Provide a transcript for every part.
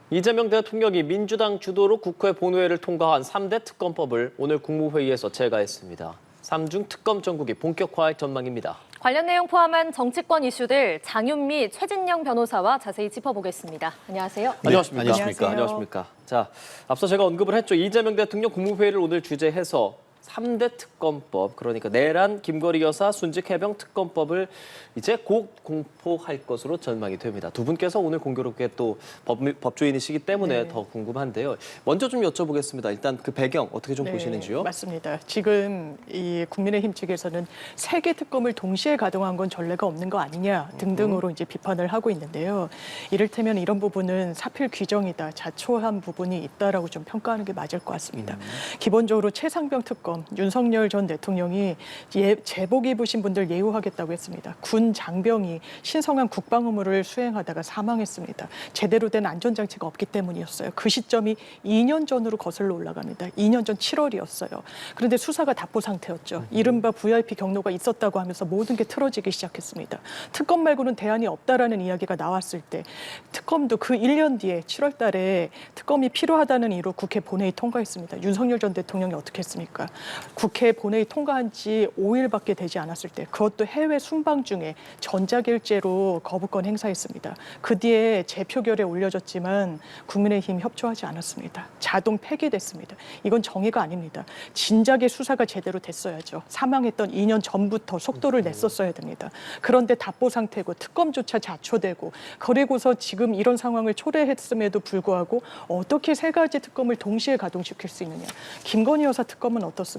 이재명 대통령이 민주당 주도로 국회 본회의를 통과한 3대 특검법을 오늘 국무회의에서 채가했습니다. 3중 특검 정국이 본격화할 전망입니다. 관련 내용 포함한 정치권 이슈들 장윤미, 최진영 변호사와 자세히 짚어보겠습니다. 안녕하세요. 안녕하십니까? 안녕하세요. 안녕하십니까? 자, 앞서 제가 언급을 했죠. 이재명 대통령 국무회의를 오늘 주재해서 3대 특검법, 그러니까 내란, 김건희 여사, 순직 해병 특검법을 이제 곧 공포할 것으로 전망이 됩니다. 두 분께서 오늘 공교롭게 또 법조인이시기 때문에 더 궁금한데요. 먼저 좀 여쭤보겠습니다. 일단 그 배경 어떻게 좀 보시는지요? 맞습니다. 지금 이 국민의힘 측에서는 3개 특검을 동시에 가동한 건 전례가 없는 거 아니냐 등등으로 이제 비판을 하고 있는데요. 이를테면 이런 부분은 사필 규정이다, 자초한 부분이 있다라고 좀 평가하는 게 맞을 것 같습니다. 기본적으로 최상병 특검, 윤석열 전 대통령이 제복 입으신 분들 예우하겠다고 했습니다. 군 장병이 신성한 국방 의무를 수행하다가 사망했습니다. 제대로 된 안전장치가 없기 때문이었어요. 그 시점이 2년 전으로 거슬러 올라갑니다. 2년 전 7월이었어요. 그런데 수사가 답보 상태였죠. 이른바 VIP 경로가 있었다고 하면서 모든 게 틀어지기 시작했습니다. 특검 말고는 대안이 없다라는 이야기가 나왔을 때 특검도 그 1년 뒤에 7월 달에 특검이 필요하다는 이유로 국회 본회의 통과했습니다. 윤석열 전 대통령이 어떻게 했습니까? 국회 본회의 통과한 지 5일밖에 되지 않았을 때 그것도 해외 순방 중에 전자결제로 거부권 행사했습니다. 그 뒤에 재표결에 올려졌지만 국민의힘 협조하지 않았습니다. 자동 폐기됐습니다. 이건 정의가 아닙니다. 진작에 수사가 제대로 됐어야죠. 사망했던 2년 전부터 속도를 냈었어야 됩니다. 그런데 답보 상태고 특검조차 자초되고 그리고서 지금 이런 상황을 초래했음에도 불구하고 어떻게 3가지 특검을 동시에 가동시킬 수 있느냐. 김건희 여사 특검은 어떻습니까?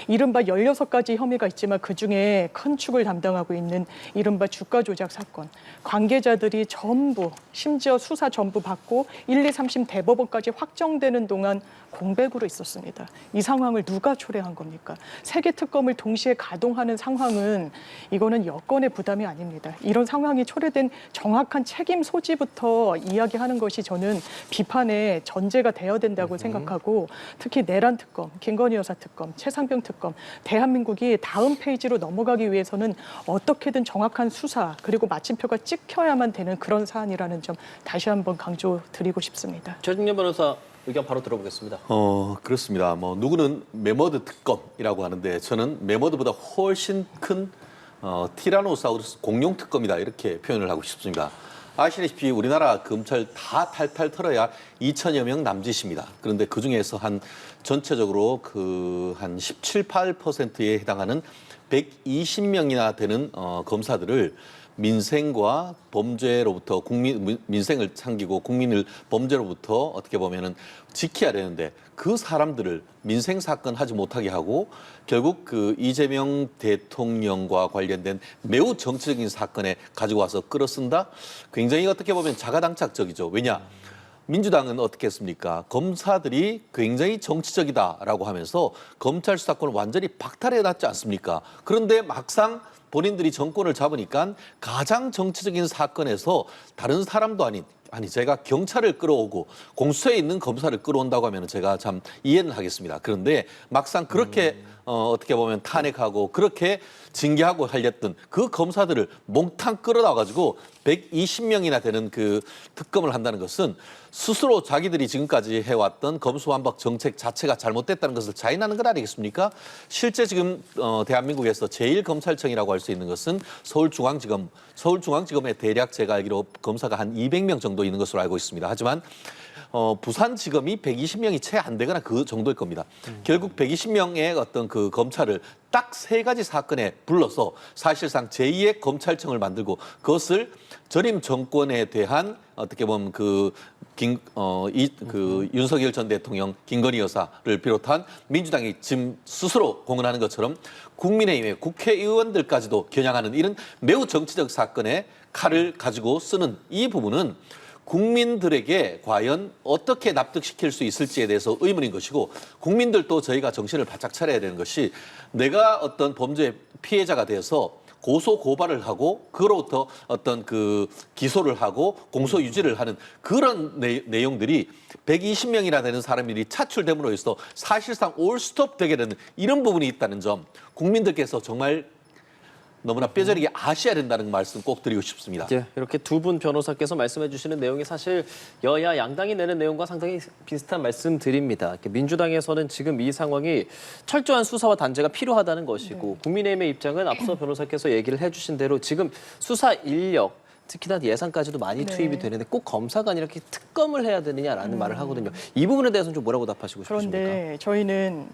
이른바 16가지 혐의가 있지만 그중에 큰 축을 담당하고 있는 이른바 주가 조작 사건. 관계자들이 전부 심지어 수사 전부 받고 1, 2, 3심 대법원까지 확정되는 동안 공백으로 있었습니다. 이 상황을 누가 초래한 겁니까? 3개 특검을 동시에 가동하는 상황은 이거는 여권의 부담이 아닙니다. 이런 상황이 초래된 정확한 책임 소지부터 이야기하는 것이 저는 비판의 전제가 되어야 된다고 생각하고 특히 내란 특검, 김건희 여사 특검, 최상병 특검, 대한민국이 다음 페이지로 넘어가기 위해서는 어떻게든 정확한 수사 그리고 마침표가 찍혀야만 되는 그런 사안이라는 점 다시 한번 강조드리고 싶습니다. 최진영 변호사 의견 바로 들어보겠습니다. 그렇습니다. 누구는 메머드 특검이라고 하는데 저는 메머드보다 훨씬 큰 티라노사우루스 공룡 특검이다 이렇게 표현을 하고 싶습니다. 아시다시피 우리나라 검찰 다 탈탈 털어야 2천여 명 남짓입니다. 그런데 그 중에서 전체적으로 한 17, 8%에 해당하는 120명이나 되는 검사들을 민생과 범죄로부터 민생을 챙기고 국민을 범죄로부터 어떻게 보면은 지켜야 되는데 그 사람들을 민생 사건 하지 못하게 하고 결국 그 이재명 대통령과 관련된 매우 정치적인 사건에 가지고 와서 끌어쓴다. 굉장히 어떻게 보면 자가당착적이죠. 왜냐? 민주당은 어떻게 했습니까? 검사들이 굉장히 정치적이다라고 하면서 검찰 수사권을 완전히 박탈해놨지 않습니까? 그런데 막상 본인들이 정권을 잡으니까 가장 정치적인 사건에서 다른 사람도 아니 제가 경찰을 끌어오고 공수처에 있는 검사를 끌어온다고 하면 제가 참 이해는 하겠습니다. 그런데 막상 그렇게 어떻게 보면 탄핵하고 그렇게 징계하고 하렸던 그 검사들을 몽탕 끌어다가지고 120명이나 되는 그 특검을 한다는 것은 스스로 자기들이 지금까지 해왔던 검수완박 정책 자체가 잘못됐다는 것을 자인하는 것 아니겠습니까? 실제 지금 대한민국에서 제1검찰청이라고 할 수 있는 것은 서울중앙지검에 대략 제가 알기로 검사가 한 200명 정도 있는 것으로 알고 있습니다. 하지만 부산지검이 120명이 채 안 되거나 그 정도일 겁니다. 결국 120명의 어떤 그 검찰을 딱 3가지 사건에 불러서 사실상 제2의 검찰청을 만들고 그것을 전임 정권에 대한 어떻게 보면 윤석열 전 대통령, 김건희 여사를 비롯한 민주당이 지금 스스로 공언하는 것처럼 국민의힘의 국회의원들까지도 겨냥하는 이런 매우 정치적 사건에 칼을 가지고 쓰는 이 부분은 국민들에게 과연 어떻게 납득시킬 수 있을지에 대해서 의문인 것이고 국민들도 저희가 정신을 바짝 차려야 되는 것이 내가 어떤 범죄 피해자가 되어서 고소 고발을 하고 그로부터 어떤 그 기소를 하고 공소 유지를 하는 그런 내용들이 120명이나 되는 사람들이 차출됨으로 해서 사실상 올스톱 되게 되는 이런 부분이 있다는 점 국민들께서 정말 너무나 뼈저리게 아셔야 된다는 말씀 꼭 드리고 싶습니다. 예, 이렇게 두 분 변호사께서 말씀해 주시는 내용이 사실 여야 양당이 내는 내용과 상당히 비슷한 말씀 드립니다. 민주당에서는 지금 이 상황이 철저한 수사와 단죄가 필요하다는 것이고 국민의힘의 입장은 앞서 변호사께서 얘기를 해주신 대로 지금 수사 인력 특히나 예산까지도 많이 네. 투입이 되는데 꼭 검사가 아니라 이렇게 특검을 해야 되느냐라는 말을 하거든요. 이 부분에 대해서는 좀 뭐라고 답하시고 싶으십니까? 그런데 저희는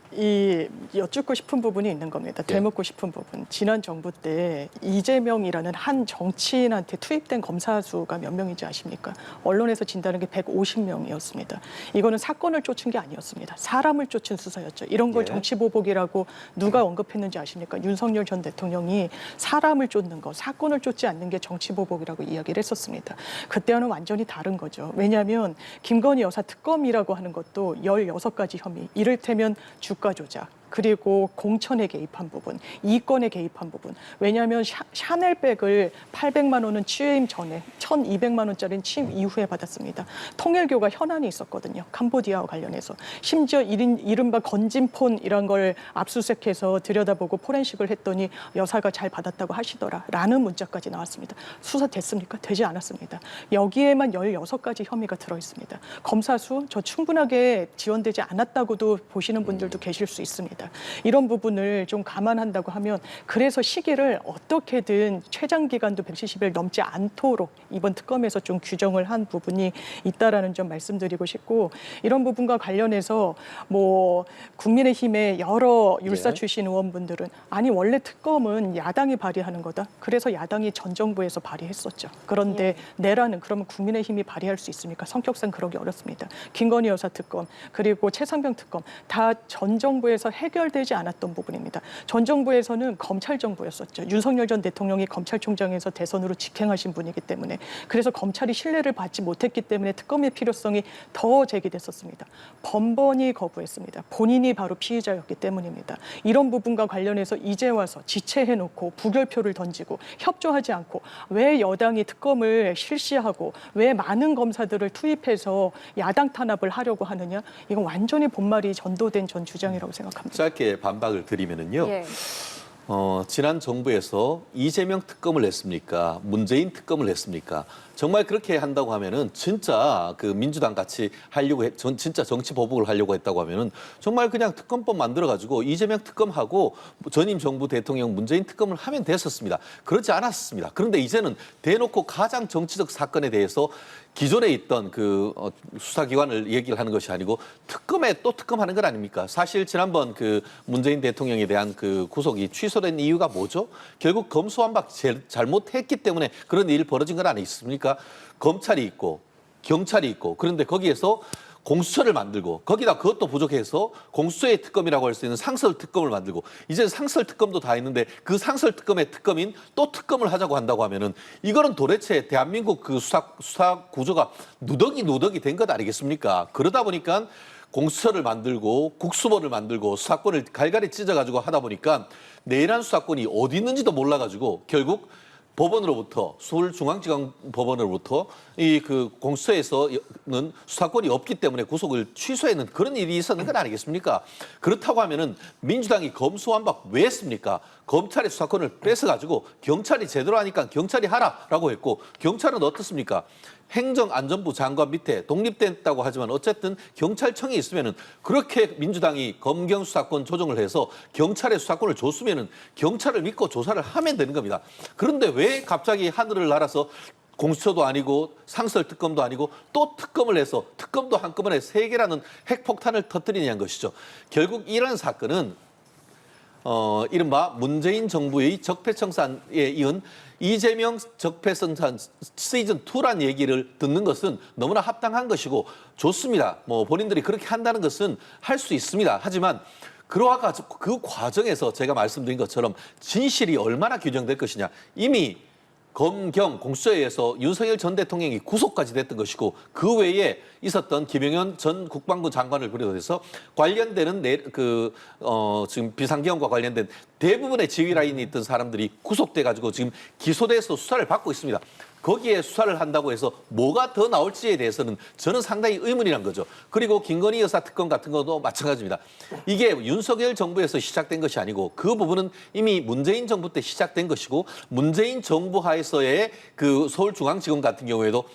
여쭙고 싶은 부분이 있는 겁니다. 되묻고 싶은 부분. 지난 정부 때 이재명이라는 한 정치인한테 투입된 검사 수가 몇 명인지 아십니까? 언론에서 진다는 게 150명이었습니다. 이거는 사건을 쫓은 게 아니었습니다. 사람을 쫓은 수사였죠. 이런 걸 예. 정치보복이라고 누가 언급했는지 아십니까? 윤석열 전 대통령이 사람을 쫓는 거, 사건을 쫓지 않는 게 정치보복이라고 이야기를 했었습니다. 그때와는 완전히 다른 거죠. 왜냐하면 김건희 여사 특검이라고 하는 것도 16가지 혐의, 이를테면 주가 조작, 그리고 공천에 개입한 부분, 이권에 개입한 부분. 왜냐하면 샤넬백을 800만 원은 취임 전에 1,200만 원짜리는 취임 이후에 받았습니다. 통일교가 현안이 있었거든요. 캄보디아와 관련해서. 심지어 이른바 건진폰이란 걸 압수수색해서 들여다보고 포렌식을 했더니 여사가 잘 받았다고 하시더라라는 문자까지 나왔습니다. 수사됐습니까? 되지 않았습니다. 여기에만 16가지 혐의가 들어있습니다. 검사 수 저 충분하게 지원되지 않았다고도 보시는 분들도 계실 수 있습니다. 이런 부분을 좀 감안한다고 하면 그래서 시기를 어떻게든 최장 기간도 170일 넘지 않도록 이번 특검에서 좀 규정을 한 부분이 있다라는 점 말씀드리고 싶고 이런 부분과 관련해서 뭐 국민의힘의 여러 율사 출신 의원분들은 아니 원래 특검은 야당이 발의하는 거다. 그래서 야당이 전 정부에서 발의했었죠. 그런데 내라는 그러면 국민의힘이 발의할 수 있습니까? 성격상 그러기 어렵습니다. 김건희 여사 특검 그리고 최상병 특검 다 전 정부에서 해결되지 않았던 부분입니다. 전 정부에서는 검찰 정부였었죠. 윤석열 전 대통령이 검찰총장에서 대선으로 직행하신 분이기 때문에 그래서 검찰이 신뢰를 받지 못했기 때문에 특검의 필요성이 더 제기됐었습니다. 번번이 거부했습니다. 본인이 바로 피의자였기 때문입니다. 이런 부분과 관련해서 이제 와서 지체해놓고 부결표를 던지고 협조하지 않고 왜 여당이 특검을 실시하고 왜 많은 검사들을 투입해서 야당 탄압을 하려고 하느냐? 이건 완전히 본말이 전도된 전 주장이라고 생각합니다. 짧게 반박을 드리면은요. 예. 지난 정부에서 이재명 특검을 냈습니까? 문재인 특검을 냈습니까? 정말 그렇게 한다고 하면은 진짜 그 민주당 같이 하려고 진짜 정치 보복을 하려고 했다고 하면은 정말 그냥 특검법 만들어 가지고 이재명 특검하고 전임 정부 대통령 문재인 특검을 하면 됐었습니다. 그렇지 않았습니다. 그런데 이제는 대놓고 가장 정치적 사건에 대해서 기존에 있던 그 수사기관을 얘기를 하는 것이 아니고 특검에 또 특검하는 것 아닙니까? 사실 지난번 그 문재인 대통령에 대한 그 구속이 취소된 이유가 뭐죠? 결국 검수완박 잘못했기 때문에 그런 일이 벌어진 건 아니겠습니까? 검찰이 있고 경찰이 있고 그런데 거기에서 공수처를 만들고 거기다 그것도 부족해서 공수처의 특검이라고 할 수 있는 상설 특검을 만들고 이제 상설 특검도 다 있는데 그 상설 특검의 특검인 또 특검을 하자고 한다고 하면은 이거는 도대체 대한민국 그 수사 구조가 누더기 된 것 아니겠습니까? 그러다 보니까 공수처를 만들고 국수본을 만들고 수사권을 갈갈이 찢어가지고 하다 보니까 내란 수사권이 어디 있는지도 몰라가지고 결국 법원으로부터 서울중앙지검법원으로부터 이 그 공수처에서는 수사권이 없기 때문에 구속을 취소했는 그런 일이 있었는 건 아니겠습니까? 그렇다고 하면은 민주당이 검수완박 왜 했습니까? 검찰의 수사권을 뺏어가지고 경찰이 제대로 하니까 경찰이 하라라고 했고 경찰은 어떻습니까? 행정안전부 장관 밑에 독립됐다고 하지만 어쨌든 경찰청이 있으면은 그렇게 민주당이 검경 수사권 조정을 해서 경찰의 수사권을 줬으면은 경찰을 믿고 조사를 하면 되는 겁니다. 그런데 왜 갑자기 하늘을 날아서 공수처도 아니고 상설 특검도 아니고 또 특검을 해서 특검도 한꺼번에 3개라는 핵폭탄을 터뜨리냐는 것이죠. 결국 이런 사건은 이른바 문재인 정부의 적폐청산에 이은 이재명 적폐청산 시즌2란 얘기를 듣는 것은 너무나 합당한 것이고 좋습니다. 뭐 본인들이 그렇게 한다는 것은 할 수 있습니다. 하지만 그 과정에서 제가 말씀드린 것처럼 진실이 얼마나 규정될 것이냐. 이미 검경 공수처에서 윤석열 전 대통령이 구속까지 됐던 것이고 그 외에 있었던 김영현 전 국방부 장관을 비롯해서 관련되는 지금 비상계엄과 관련된 대부분의 지휘 라인이 있던 사람들이 구속돼 가지고 지금 기소돼서 수사를 받고 있습니다. 거기에 수사를 한다고 해서 뭐가 더 나올지에 대해서는 저는 상당히 의문이란 거죠. 그리고 김건희 여사 특검 같은 것도 마찬가지입니다. 이게 윤석열 정부에서 시작된 것이 아니고 그 부분은 이미 문재인 정부 때 시작된 것이고 문재인 정부 하에서의 그 서울중앙지검 같은 경우에도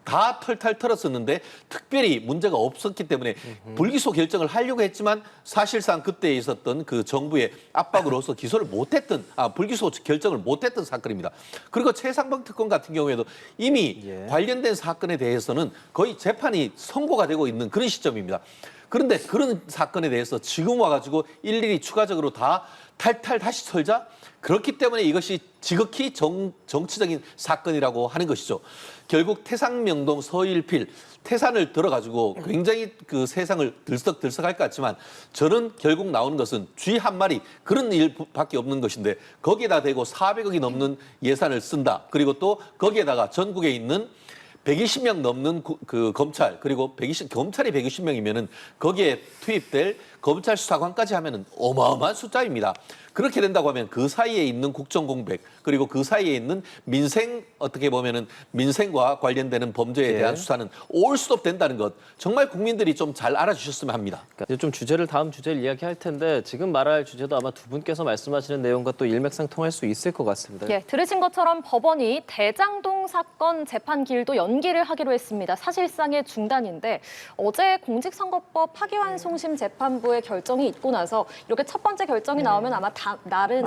다 털탈 털었었는데 특별히 문제가 없었기 때문에 불기소 결정을 하려고 했지만 사실상 그때 있었던 그 정부의 압박으로서 기소를 못했던 불기소 결정을 못했던 사건입니다. 그리고 최상병 특검 같은 경우에도 이미 관련된 사건에 대해서는 거의 재판이 선고가 되고 있는 그런 시점입니다. 그런데 그런 사건에 대해서 지금 와가지고 일일이 추가적으로 다 탈탈 다시 털자? 그렇기 때문에 이것이 지극히 정치적인 사건이라고 하는 것이죠. 결국 태상명동 서일필 태산을 들어가지고 굉장히 그 세상을 들썩들썩할 것 같지만 저는 결국 나오는 것은 쥐 한 마리 그런 일밖에 없는 것인데 거기에다 대고 400억이 넘는 예산을 쓴다. 그리고 또 거기에다가 전국에 있는 120명 넘는 그 검찰 그리고 검찰이 120명이면은 거기에 투입될 검찰 수사관까지 하면은 어마어마한 숫자입니다. 그렇게 된다고 하면 그 사이에 있는 국정공백 그리고 그 사이에 있는 민생 어떻게 보면은 민생과 관련되는 범죄에 대한 수사는 올스톱 된다는 것 정말 국민들이 좀 잘 알아주셨으면 합니다. 그러니까 이제 좀 다음 주제를 이야기할 텐데 지금 말할 주제도 아마 두 분께서 말씀하시는 내용과 또 일맥상통할 수 있을 것 같습니다. 예, 들으신 것처럼 법원이 대장동 사건 재판 기일도 연기를 하기로 했습니다. 사실상의 중단인데 어제 공직선거법 파기환송심 재판부의 결정이 있고 나서 이렇게 첫 번째 결정이 나오면 아마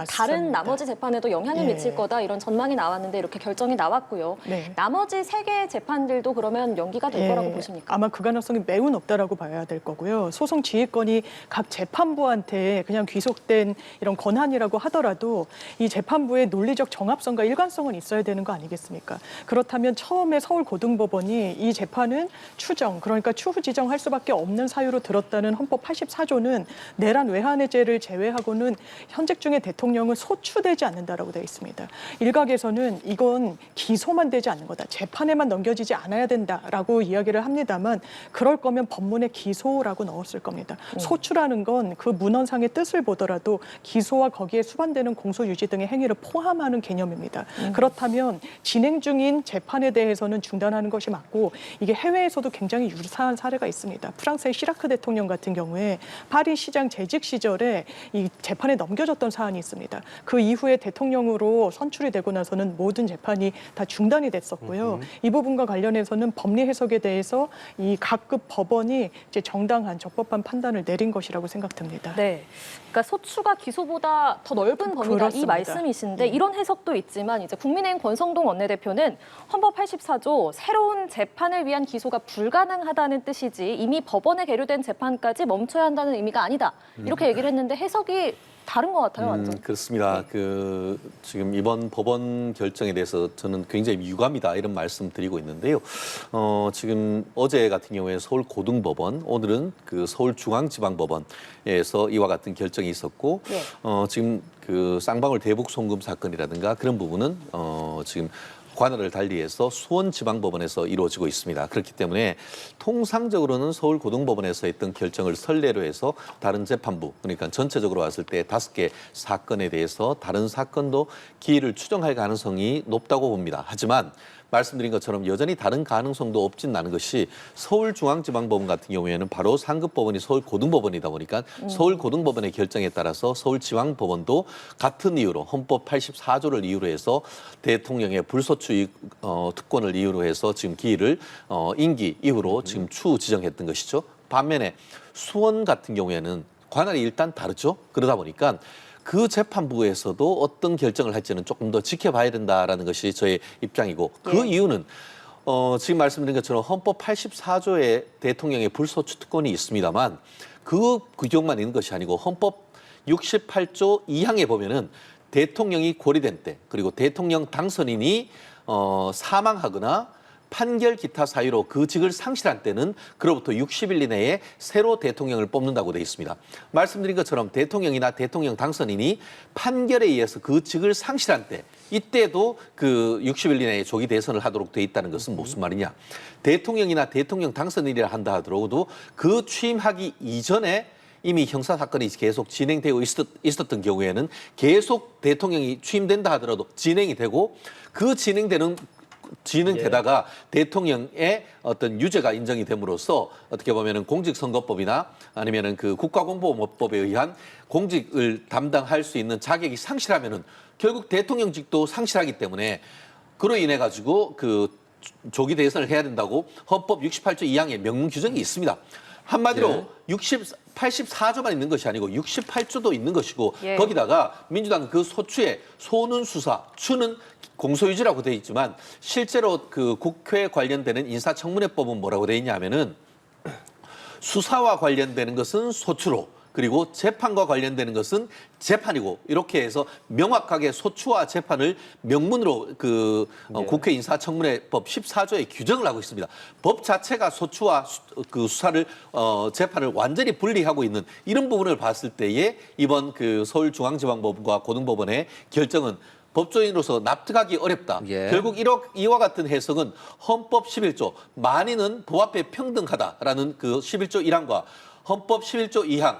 다른 나머지 재판에도 영향을 미칠 거다 이런 전망이 나왔는데 이렇게 결정이 나왔고요. 나머지 3개의 재판들도 그러면 연기가 될 거라고 보십니까? 아마 그 가능성이 매우 높다라고 봐야 될 거고요. 소송 지휘권이 각 재판부한테 그냥 귀속된 이런 권한이라고 하더라도 이 재판부의 논리적 정합성과 일관성은 있어야 되는 거 아니겠습니까? 그렇다면 처음에 서울고등법원이 이 재판은 추정, 그러니까 추후 지정할 수밖에 없는 사유로 들었다는 헌법 84조는 내란 외환해제를 제외하고는 현직 중에 대통령은 소추되지 않는다라고 되어 있습니다. 일각에서는 이건 기소만 되지 않는 거다. 재판에만 넘겨지지 않아야 된다라고 이야기를 합니다만 그럴 거면 법문에 기소라고 넣었을 겁니다. 소추라는 건 그 문헌상의 뜻을 보더라도 기소와 거기에 수반되는 공소유지 등의 행위를 포함하는 개념입니다. 그렇다면 진행 중인 재판에 대해서는 중단하는 것이 맞고 이게 해외에서도 굉장히 유사한 사례가 있습니다. 프랑스의 시라크 대통령 같은 경우에 파리 시장 재직 시절에 이 재판에 넘겨졌던 사안이 있습니다. 그 이후에 대통령으로 선출이 되고 나서는 모든 재판이 다 중단이 됐었고요. 이 부분과 관련해서는 법리 해석에 대해서 이 각급 법원이 이제 정당한 적법한 판단을 내린 것이라고 생각됩니다. 네, 그러니까 소추가 기소보다 더 넓은 범위다 그렇습니다. 이 말씀이신데 이런 해석도 있지만 이제 국민의힘 권성동 원내대표는 헌법 84조 새로운 재판을 위한 기소가 불가능하다는 뜻이지 이미 법원에 계류된 재판까지 멈춰야 한다는 의미가 아니다 이렇게 얘기를 했는데 해석이 다른 것 같아요, 완전. 그렇습니다. 지금 이번 법원 결정에 대해서 저는 굉장히 유감이다 이런 말씀 드리고 있는데요. 지금 어제 같은 경우에 서울고등법원, 오늘은 그 서울중앙지방법원에서 이와 같은 결정이 있었고, 지금 그 쌍방울 대북 송금 사건이라든가 그런 부분은 지금 관할을 달리해서 수원지방법원에서 이루어지고 있습니다. 그렇기 때문에 통상적으로는 서울고등법원에서 했던 결정을 선례로 해서 다른 재판부, 그러니까 전체적으로 왔을 때 5개 사건에 대해서 다른 사건도 기일을 추정할 가능성이 높다고 봅니다. 하지만 말씀드린 것처럼 여전히 다른 가능성도 없진 않은 것이 서울중앙지방법원 같은 경우에는 바로 상급법원이 서울고등법원이다 보니까 서울고등법원의 결정에 따라서 서울지방법원도 같은 이유로 헌법 84조를 이유로 해서 대통령의 불소추 특권을 이유로 해서 지금 기일을 임기 이후로 지금 추후 지정했던 것이죠. 반면에 수원 같은 경우에는 관할이 일단 다르죠. 그러다 보니까 그 재판부에서도 어떤 결정을 할지는 조금 더 지켜봐야 된다라는 것이 저의 입장이고 그 이유는 지금 말씀드린 것처럼 헌법 84조에 대통령의 불소추 특권이 있습니다만 그 규정만 있는 것이 아니고 헌법 68조 2항에 보면은 대통령이 고리된 때 그리고 대통령 당선인이 사망하거나 판결 기타 사유로 그 직을 상실한 때는 그로부터 60일 이내에 새로 대통령을 뽑는다고 되어 있습니다. 말씀드린 것처럼 대통령이나 대통령 당선인이 판결에 의해서 그 직을 상실한 때 이때도 그 60일 이내에 조기 대선을 하도록 되어 있다는 것은 무슨 말이냐. 대통령이나 대통령 당선인이라 한다 하더라도 그 취임하기 이전에 이미 형사사건이 계속 진행되고 있었던 경우에는 계속 대통령이 취임된다 하더라도 진행이 되고 그 진행되는 진행되다가 대통령의 어떤 유죄가 인정이 됨으로써 어떻게 보면은 공직선거법이나 아니면은 그 국가공보법에 의한 공직을 담당할 수 있는 자격이 상실하면은 결국 대통령직도 상실하기 때문에 그로 인해 가지고 그 조기 대선을 해야 된다고 헌법 68조 2항에 명문 규정이 있습니다. 한마디로 84조만 있는 것이 아니고 68조도 있는 것이고 예. 거기다가 민주당 그 소추에 소는 수사, 추는 공소유지라고 돼 있지만 실제로 그 국회 관련되는 인사청문회법은 뭐라고 돼 있냐 하면은 수사와 관련되는 것은 소추로 그리고 재판과 관련되는 것은 재판이고 이렇게 해서 명확하게 소추와 재판을 명문으로 그 국회 인사청문회법 14조에 규정을 하고 있습니다. 법 자체가 소추와 그 수사를 재판을 완전히 분리하고 있는 이런 부분을 봤을 때에 이번 그 서울중앙지방법원과 고등법원의 결정은 법조인으로서 납득하기 어렵다. 예. 결국 이와 같은 해석은 헌법 11조 만인은 법 앞에 평등하다라는 그 11조 1항과 헌법 11조 2항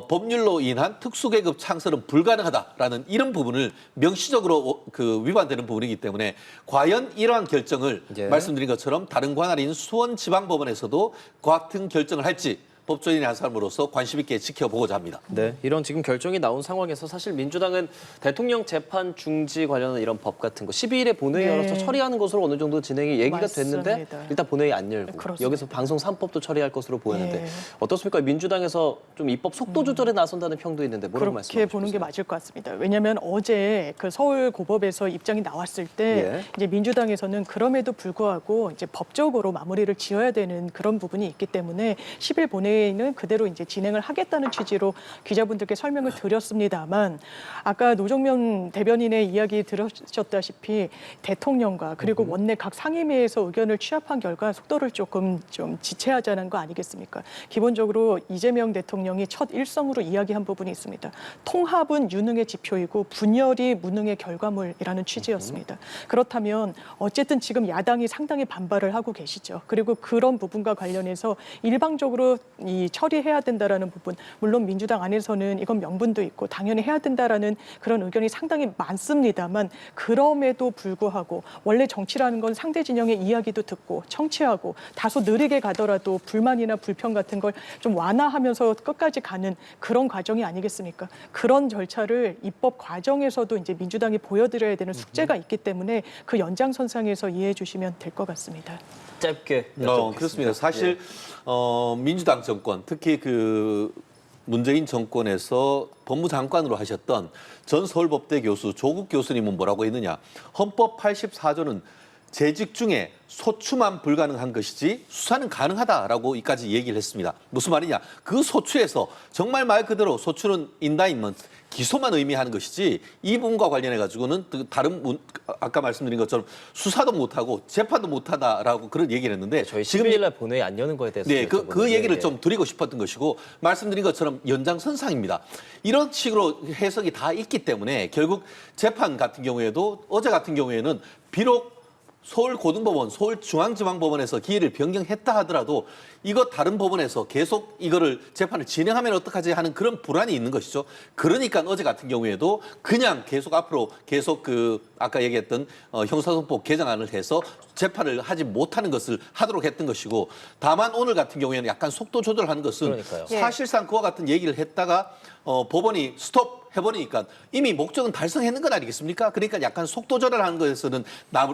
법률로 인한 특수계급 창설은 불가능하다라는 이런 부분을 명시적으로 그 위반되는 부분이기 때문에 과연 이러한 결정을 예. 말씀드린 것처럼 다른 관할인 수원지방법원에서도 같은 결정을 할지 법조인의 한 사람으로서 관심 있게 지켜보고자 합니다. 네, 이런 지금 결정이 나온 상황에서 사실 민주당은 대통령 재판 중지 관련한 이런 법 같은 거 12일에 본회의 네. 열어서 처리하는 것으로 어느 정도 진행이 얘기가 맞습니다. 됐는데 일단 본회의 안 열고 그렇습니다. 여기서 방송 3법도 처리할 것으로 보이는데 네. 어떻습니까? 민주당에서 좀 입법 속도 조절에 나선다는 평도 있는데 뭐라고 그렇게 말씀하시죠? 보는 게 맞을 것 같습니다. 왜냐하면 어제 그 서울고법에서 입장이 나왔을 때 예. 이제 민주당에서는 그럼에도 불구하고 이제 법적으로 마무리를 지어야 되는 그런 부분이 있기 때문에 10일 본회의는 그대로 이제 진행을 하겠다는 취지로 기자분들께 설명을 드렸습니다만 아까 노정면 대변인의 이야기 들으셨다시피 대통령과 그리고 원내 각 상임위에서 의견을 취합한 결과 속도를 조금 좀 지체하자는 거 아니겠습니까? 기본적으로 이재명 대통령이 첫 일성으로 이야기한 부분이 있습니다. 통합은 유능의 지표이고 분열이 무능의 결과물이라는 취지였습니다. 그렇다면 어쨌든 지금 야당이 상당히 반발을 하고 계시죠. 그리고 그런 부분과 관련해서 일방적으로 이 처리해야 된다라는 부분, 물론 민주당 안에서는 이건 명분도 있고 당연히 해야 된다라는 그런 의견이 상당히 많습니다만 그럼에도 불구하고 원래 정치라는 건 상대 진영의 이야기도 듣고 청취하고 다소 느리게 가더라도 불만이나 불평 같은 걸 좀 완화하면서 끝까지 가는 그런 과정이 아니겠습니까? 그런 절차를 입법 과정에서도 이제 민주당이 보여드려야 되는 숙제가 있기 때문에 그 연장선상에서 이해해 주시면 될 것 같습니다. 짧게 여쭤보겠습니다. 그렇습니다. 사실 민주당 정권, 특히 그 문재인 정권에서 법무장관으로 하셨던 전 서울법대 교수 조국 교수님은 뭐라고 했느냐. 헌법 84조는 재직 중에 소추만 불가능한 것이지 수사는 가능하다라고 이까지 얘기를 했습니다. 무슨 말이냐. 그 소추에서 정말 말 그대로 소추는 인다인먼트, 기소만 의미하는 것이지 이 부분과 관련해 가지고는 다른 아까 말씀드린 것처럼 수사도 못하고 재판도 못하다라고 그런 얘기를 했는데 저희 12일 날 본회의 안 여는 거에 대해서 네, 그 여쭤보는데, 얘기를 예. 좀 드리고 싶었던 것이고 말씀드린 것처럼 연장선상입니다. 이런 식으로 해석이 다 있기 때문에 결국 재판 같은 경우에도 어제 같은 경우에는 비록 서울고등법원, 서울중앙지방법원에서 기일을 변경했다 하더라도 이거 다른 법원에서 계속 이거를 재판을 진행하면 어떡하지 하는 그런 불안이 있는 것이죠. 그러니까 어제 같은 경우에도 그냥 계속 앞으로 계속 그 아까 얘기했던 형사소송법 개정안을 해서 재판을 하지 못하는 것을 하도록 했던 것이고 다만 오늘 같은 경우에는 약간 속도 조절하는 것은 그러니까요. 사실상 그와 같은 얘기를 했다가 법원이 스톱 해버리니까 이미 목적은 달성했는 건 아니겠습니까? 그러니까 약간 속도 조절하는 것에서는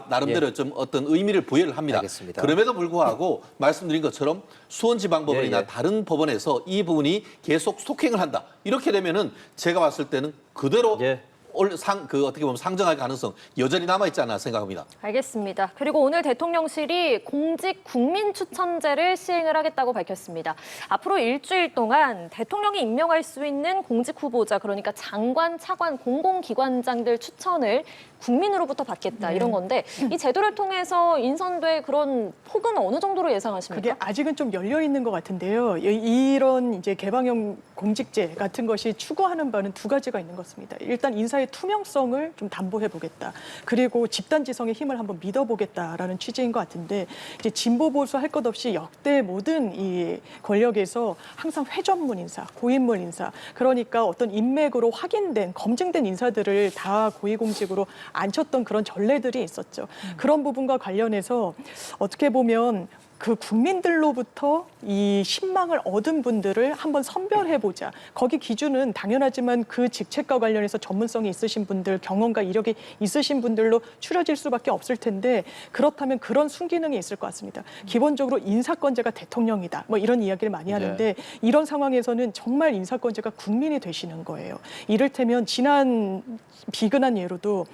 나름대로 좀 어떤 의미를 부여를 합니다. 알겠습니다. 그럼에도 불구하고 말씀드린 것처럼 수원지방법원이나 예, 예. 다른 법원에서 이 부분이 계속 속행을 한다. 이렇게 되면은 제가 봤을 때는 그대로 예. 어떻게 보면 상정할 가능성 여전히 남아있지 않나 생각합니다. 알겠습니다. 그리고 오늘 대통령실이 공직 국민 추천제를 시행을 하겠다고 밝혔습니다. 앞으로 일주일 동안 대통령이 임명할 수 있는 공직 후보자, 그러니까 장관, 차관, 공공기관장들 추천을 국민으로부터 받겠다 이런 건데 이 제도를 통해서 인선될 그런 폭은 어느 정도로 예상하십니까? 그게 아직은 좀 열려 있는 것 같은데요. 이런 이제 개방형 공직제 같은 것이 추구하는 바는 두 가지가 있는 것 같습니다. 일단 인사의 투명성을 좀 담보해 보겠다. 그리고 집단 지성의 힘을 한번 믿어보겠다라는 취지인 것 같은데 이제 진보 보수 할 것 없이 역대 모든 이 권력에서 항상 회전문 인사, 고인물 인사, 그러니까 어떤 인맥으로 확인된 검증된 인사들을 다 고위공직으로 앉혔던 그런 전례들이 있었죠. 그런 부분과 관련해서 어떻게 보면 그 국민들로부터 이 신망을 얻은 분들을 한번 선별해보자. 거기 기준은 당연하지만 그 직책과 관련해서 전문성이 있으신 분들, 경험과 이력이 있으신 분들로 추려질 수밖에 없을 텐데 그렇다면 그런 순기능이 있을 것 같습니다. 기본적으로 인사권자가 대통령이다. 뭐 이런 이야기를 많이 하는데 이런 상황에서는 정말 인사권자가 국민이 되시는 거예요. 이를테면 지난 비근한 예로도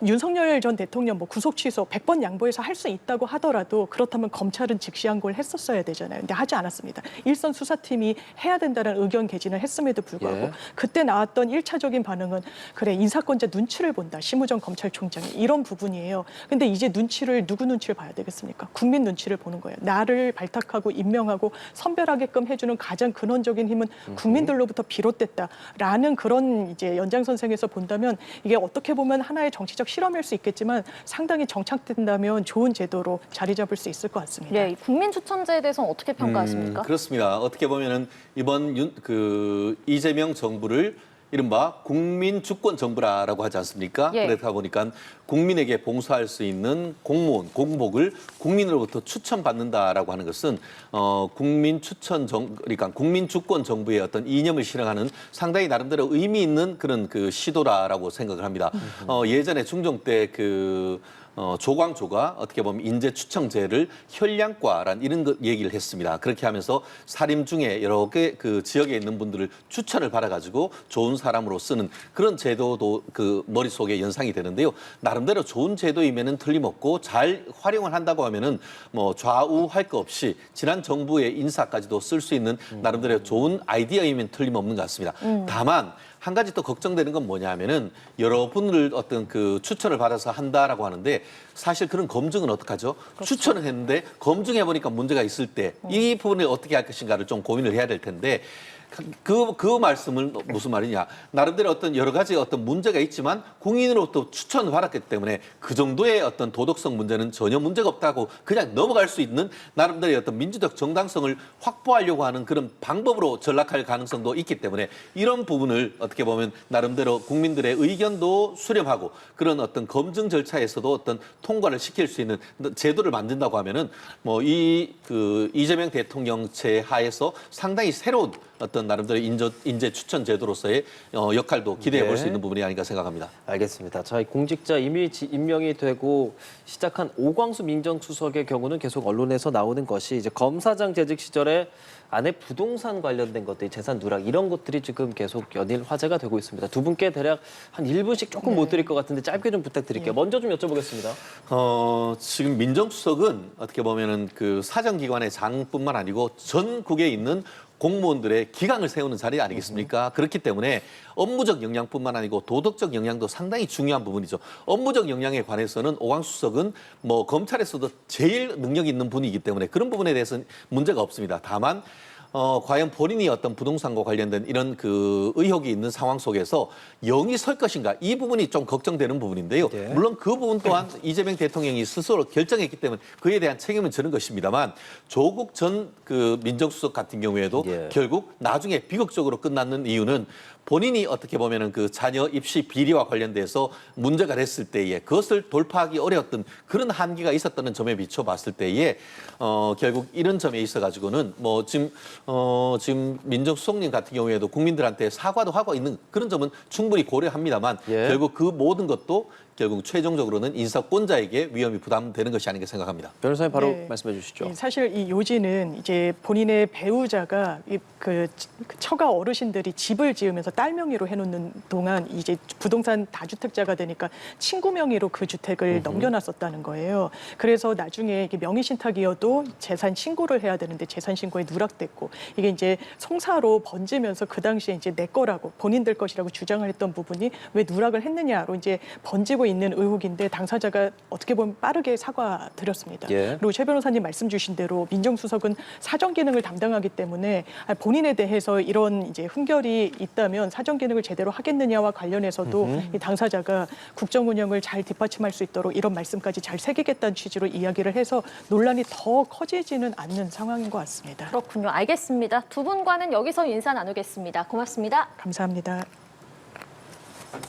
윤석열 전 대통령 뭐 구속 취소 100번 양보해서 할 수 있다고 하더라도 그렇다면 검찰은 즉시항고를 했었어야 되잖아요. 근데 하지 않았습니다. 일선 수사팀이 해야 된다는 의견 개진을 했음에도 불구하고 그때 나왔던 1차적인 반응은 그래 인사권자 눈치를 본다. 심우정 검찰총장이 이런 부분이에요. 근데 이제 누구 눈치를 봐야 되겠습니까? 국민 눈치를 보는 거예요. 나를 발탁하고 임명하고 선별하게끔 해주는 가장 근원적인 힘은 국민들로부터 비롯됐다라는 그런 이제 연장선상에서 본다면 이게 어떻게 보면 하나의 정치적 실험일 수 있겠지만 상당히 정착된다면 좋은 제도로 자리 잡을 수 있을 것 같습니다. 예, 국민 추천제에 대해서는 어떻게 평가하십니까? 그렇습니다. 어떻게 보면은 이번 이재명 정부를 이른바 국민 주권 정부라고 하지 않습니까? 예. 그렇다 보니까 국민에게 봉사할 수 있는 공무원, 공복을 국민으로부터 추천받는다라고 하는 것은 그러니까 국민 주권 정부의 어떤 이념을 실행하는 상당히 나름대로 의미 있는 그런 그 시도라라고 생각을 합니다. 예전에 중종 때 조광조가 어떻게 보면 인재 추천제를 현량과라는 이런 얘기를 했습니다. 그렇게 하면서 사림 중에 여러 개 그 지역에 있는 분들을 추천을 받아가지고 좋은 사람으로 쓰는 그런 제도도 그 머릿속에 연상이 되는데요. 나름대로 좋은 제도이면은 틀림없고 잘 활용을 한다고 하면은 뭐 좌우할 거 없이 지난 정부의 인사까지도 쓸 수 있는 나름대로 좋은 아이디어이면 틀림없는 것 같습니다. 다만 한 가지 또 걱정되는 건 뭐냐면은 여러분을 어떤 그 추천을 받아서 한다라고 하는데 사실 그런 검증은 어떡하죠? 그렇죠. 추천을 했는데 검증해 보니까 문제가 있을 때 이 부분을 어떻게 할 것인가를 좀 고민을 해야 될 텐데 그 말씀은 무슨 말이냐? 나름대로 어떤 여러 가지 어떤 문제가 있지만 국민으로부터 추천을 받았기 때문에 그 정도의 어떤 도덕성 문제는 전혀 문제가 없다고 그냥 넘어갈 수 있는 나름대로의 어떤 민주적 정당성을 확보하려고 하는 그런 방법으로 전락할 가능성도 있기 때문에 이런 부분을 어떻게 보면 나름대로 국민들의 의견도 수렴하고 그런 어떤 검증 절차에서도 어떤 통과를 시킬 수 있는 제도를 만든다고 하면은 뭐 이재명 대통령체 하에서 상당히 새로운 어떤 나름대로 인재 추천 제도로서의 역할도 기대해 볼 수 있는 부분이 아닌가 생각합니다. 알겠습니다. 자, 공직자 이미 임명이 되고 시작한 오광수 민정수석의 경우는 계속 언론에서 나오는 것이 이제 검사장 재직 시절에 아내 부동산 관련된 것들이 재산 누락 이런 것들이 지금 계속 연일 화제가 되고 있습니다. 두 분께 대략 한 1분씩 조금 못 드릴 것 같은데 짧게 좀 부탁드릴게요. 먼저 좀 여쭤보겠습니다. 지금 민정수석은 어떻게 보면은 그 사정기관의 장뿐만 아니고 전국에 있는 공무원들의 기강을 세우는 자리 아니겠습니까? 그렇기 때문에 업무적 역량뿐만 아니고 도덕적 역량도 상당히 중요한 부분이죠. 업무적 역량에 관해서는 오광수 수석은 뭐 검찰에서도 제일 능력 있는 분이기 때문에 그런 부분에 대해서는 문제가 없습니다. 다만 과연 본인이 어떤 부동산과 관련된 이런 그 의혹이 있는 상황 속에서 영이 설 것인가 이 부분이 좀 걱정되는 부분인데요. 물론 그 부분 또한 이재명 대통령이 스스로 결정했기 때문에 그에 대한 책임은 지는 것입니다만 조국 전 그 민정수석 같은 경우에도 결국 나중에 비극적으로 끝났는 이유는 본인이 어떻게 보면은 그 자녀 입시 비리와 관련돼서 문제가 됐을 때에 그것을 돌파하기 어려웠던 그런 한계가 있었다는 점에 비춰봤을 때에 결국 이런 점에 있어가지고는 뭐 지금 민정수석님 같은 경우에도 국민들한테 사과도 하고 있는 그런 점은 충분히 고려합니다만 결국 그 모든 것도 결국 최종적으로는 인사권자에게 위험이 부담되는 것이 아닌가 생각합니다. 변호사님 바로 말씀해 주시죠. 사실 이 요지는 이제 본인의 배우자가 그 처가 어르신들이 집을 지으면서 딸 명의로 해놓는 동안 이제 부동산 다주택자가 되니까 친구 명의로 그 주택을 넘겨놨었다는 거예요. 그래서 나중에 이게 명의 신탁이어도 재산 신고를 해야 되는데 재산 신고에 누락됐고 이게 이제 송사로 번지면서 그 당시에 이제 내 거라고 본인들 것이라고 주장을 했던 부분이 왜 누락을 했느냐로 이제 번지고 있는 의혹인데 당사자가 어떻게 보면 빠르게 사과드렸습니다. 그리고 최 변호사님 말씀 주신 대로 민정수석은 사정 기능을 담당하기 때문에 본인에 대해서 이런 이제 흠결이 있다면 사정 기능을 제대로 하겠느냐와 관련해서도 이 당사자가 국정 운영을 잘 뒷받침할 수 있도록 이런 말씀까지 잘 새기겠다는 취지로 이야기를 해서 논란이 더 커지지는 않는 상황인 것 같습니다. 그렇군요. 알겠습니다. 두 분과는 여기서 인사 나누겠습니다. 고맙습니다. 감사합니다.